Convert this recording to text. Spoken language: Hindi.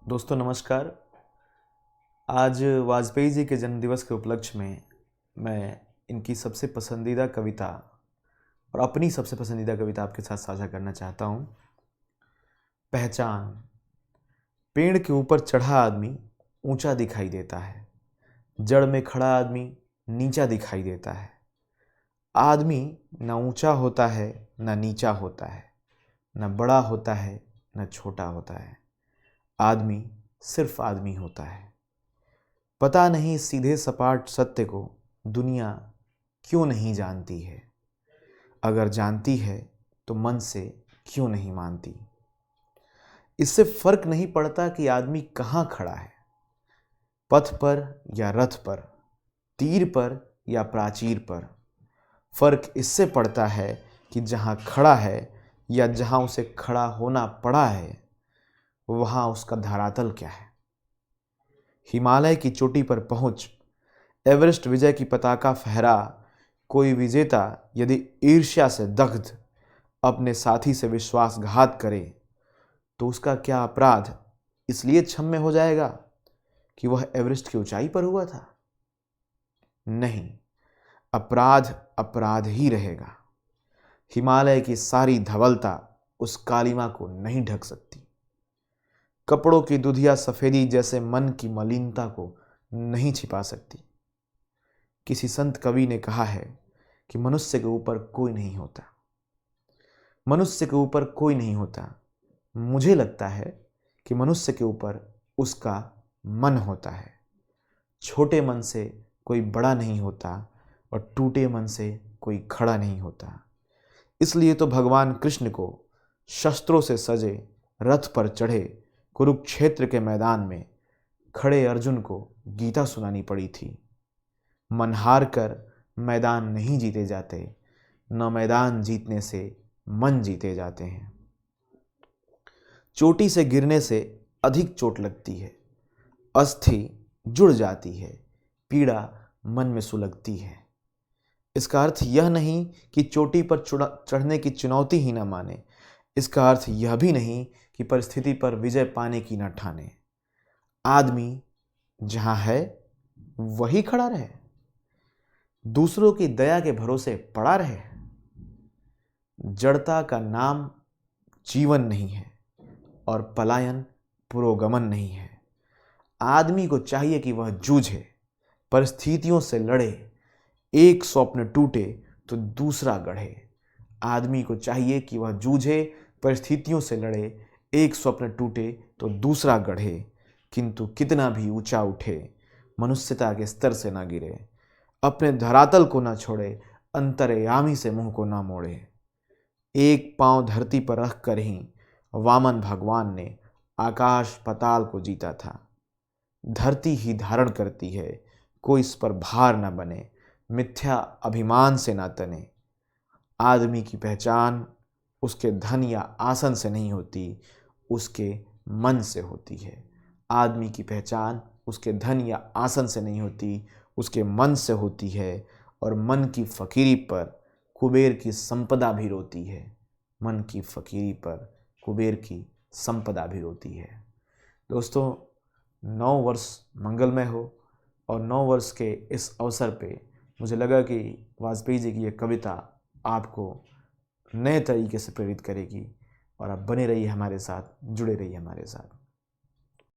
दोस्तों नमस्कार। आज वाजपेयी जी के जन्मदिवस के उपलक्ष्य में मैं इनकी सबसे पसंदीदा कविता और अपनी सबसे पसंदीदा कविता आपके साथ साझा करना चाहता हूँ। पहचान। पेड़ के ऊपर चढ़ा आदमी ऊंचा दिखाई देता है, जड़ में खड़ा आदमी नीचा दिखाई देता है। आदमी न ऊंचा होता है न नीचा होता है, न बड़ा होता है न छोटा होता है। आदमी सिर्फ आदमी होता है। पता नहीं सीधे सपाट सत्य को दुनिया क्यों नहीं जानती है। अगर जानती है तो मन से क्यों नहीं मानती। इससे फर्क नहीं पड़ता कि आदमी कहाँ खड़ा है, पथ पर या रथ पर, तीर पर या प्राचीर पर। फर्क इससे पड़ता है कि जहाँ खड़ा है या जहाँ उसे खड़ा होना पड़ा है, वहाँ उसका धरातल क्या है। हिमालय की चोटी पर पहुंच एवरेस्ट विजय की पताका फहरा कोई विजेता यदि ईर्ष्या से दग्ध अपने साथी से विश्वासघात करे तो उसका क्या अपराध इसलिए क्षम्य हो जाएगा कि वह एवरेस्ट की ऊंचाई पर हुआ था? नहीं, अपराध अपराध ही रहेगा। हिमालय की सारी धवलता उस कालिमा को नहीं ढक सकती। कपड़ों की दुधिया सफेदी जैसे मन की मलिनता को नहीं छिपा सकती। किसी संत कवि ने कहा है कि मनुष्य के ऊपर कोई नहीं होता, मनुष्य के ऊपर कोई नहीं होता। मुझे लगता है कि मनुष्य के ऊपर उसका मन होता है। छोटे मन से कोई बड़ा नहीं होता और टूटे मन से कोई खड़ा नहीं होता। इसलिए तो भगवान कृष्ण को शस्त्रों से सजे रथ पर चढ़े कुरुक्षेत्र के मैदान में खड़े अर्जुन को गीता सुनानी पड़ी थी। मन हार कर मैदान नहीं जीते जाते, न मैदान जीतने से मन जीते जाते हैं। चोटी से गिरने से अधिक चोट लगती है, अस्थि जुड़ जाती है, पीड़ा मन में सुलगती है। इसका अर्थ यह नहीं कि चोटी पर चढ़ने की चुनौती ही न माने। इसका अर्थ यह भी नहीं कि परिस्थिति पर विजय पाने की न ठाने। आदमी जहां है वही खड़ा रहे, दूसरों की दया के भरोसे पड़ा रहे। जड़ता का नाम जीवन नहीं है और पलायन पुरोगमन नहीं है। आदमी को चाहिए कि वह जूझे, परिस्थितियों से लड़े। एक स्वप्न टूटे तो दूसरा गढ़े। आदमी को चाहिए कि वह जूझे, परिस्थितियों से लड़े। एक स्वप्न टूटे तो दूसरा गढ़े। किंतु कितना भी ऊंचा उठे, मनुष्यता के स्तर से ना गिरे। अपने धरातल को ना छोड़े, अंतर्यामी से मुंह को ना मोड़े। एक पांव धरती पर रख कर ही वामन भगवान ने आकाश पताल को जीता था। धरती ही धारण करती है, कोई इस पर भार न बने, मिथ्या अभिमान से ना तने। आदमी की पहचान उसके धन या आसन से नहीं होती, उसके मन से होती है। आदमी की पहचान उसके धन या आसन से नहीं होती, उसके मन से होती है। और मन की फकीरी पर कुबेर की संपदा भी रोती है। मन की फकीरी पर कुबेर की संपदा भी रोती है। दोस्तों, 9 वर्ष मंगलमय हो। और 9 वर्ष के इस अवसर पे मुझे लगा कि वाजपेयी जी की ये कविता आपको नए तरीके से प्रेरित करेगी। और आप बने रहिए हमारे साथ, जुड़े रहिए हमारे साथ।